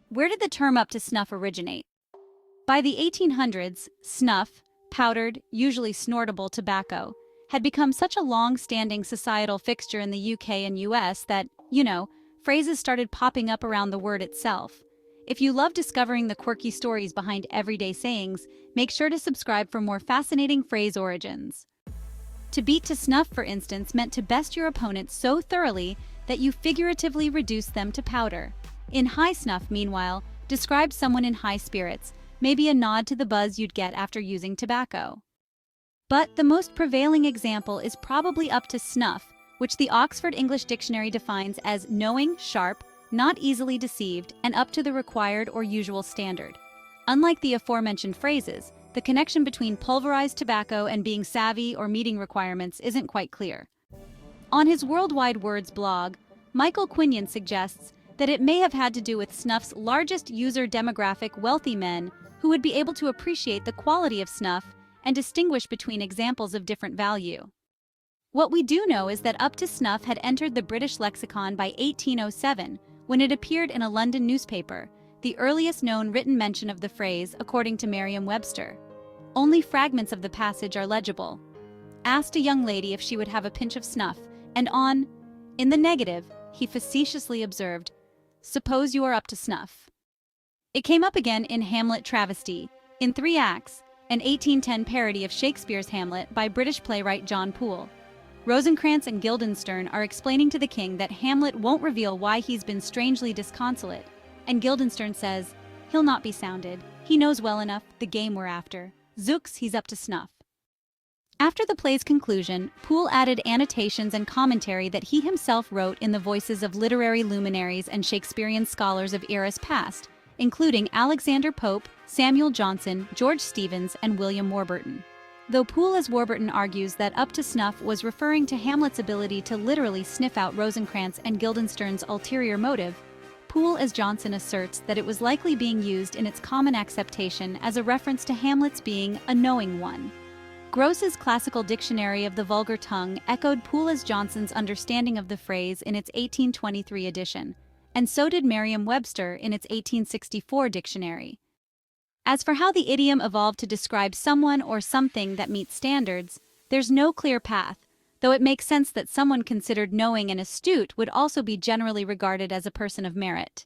Where did the term up to snuff originate? By the 1800s, snuff, powdered, usually snortable tobacco, had become such a long-standing societal fixture in the UK and US that, phrases started popping up around the word itself. If you love discovering the quirky stories behind everyday sayings, make sure to subscribe for more fascinating phrase origins. To beat to snuff, for instance, meant to best your opponent so thoroughly that you figuratively reduced them to powder. In high snuff, meanwhile, described someone in high spirits, maybe a nod to the buzz you'd get after using tobacco. But the most prevailing example is probably up to snuff, which the Oxford English Dictionary defines as knowing, sharp, not easily deceived, and up to the required or usual standard. Unlike the aforementioned phrases, the connection between pulverized tobacco and being savvy or meeting requirements isn't quite clear. On his Worldwide Words blog, Michael Quinion suggests that it may have had to do with snuff's largest user demographic, wealthy men, who would be able to appreciate the quality of snuff and distinguish between examples of different value. What we do know is that up to snuff had entered the British lexicon by 1807, when it appeared in a London newspaper, the earliest known written mention of the phrase, according to Merriam-Webster. Only fragments of the passage are legible. Asked a young lady if she would have a pinch of snuff, and in the negative, he facetiously observed, "Suppose you are up to snuff." It came up again in Hamlet Travesty, in 3 acts, an 1810 parody of Shakespeare's Hamlet by British playwright John Poole. Rosencrantz and Guildenstern are explaining to the king that Hamlet won't reveal why he's been strangely disconsolate, and Guildenstern says, "He'll not be sounded. He knows well enough the game we're after. Zooks, he's up to snuff." After the play's conclusion, Poole added annotations and commentary that he himself wrote in the voices of literary luminaries and Shakespearean scholars of eras past, including Alexander Pope, Samuel Johnson, George Steevens, and William Warburton. Though Poole as Warburton argues that up to snuff was referring to Hamlet's ability to literally sniff out Rosencrantz and Guildenstern's ulterior motive, Poole as Johnson asserts that it was likely being used in its common acceptation as a reference to Hamlet's being a knowing one. Gross's Classical Dictionary of the Vulgar Tongue echoed Poole as Johnson's understanding of the phrase in its 1823 edition, and so did Merriam-Webster in its 1864 dictionary. As for how the idiom evolved to describe someone or something that meets standards, there's no clear path, though it makes sense that someone considered knowing and astute would also be generally regarded as a person of merit.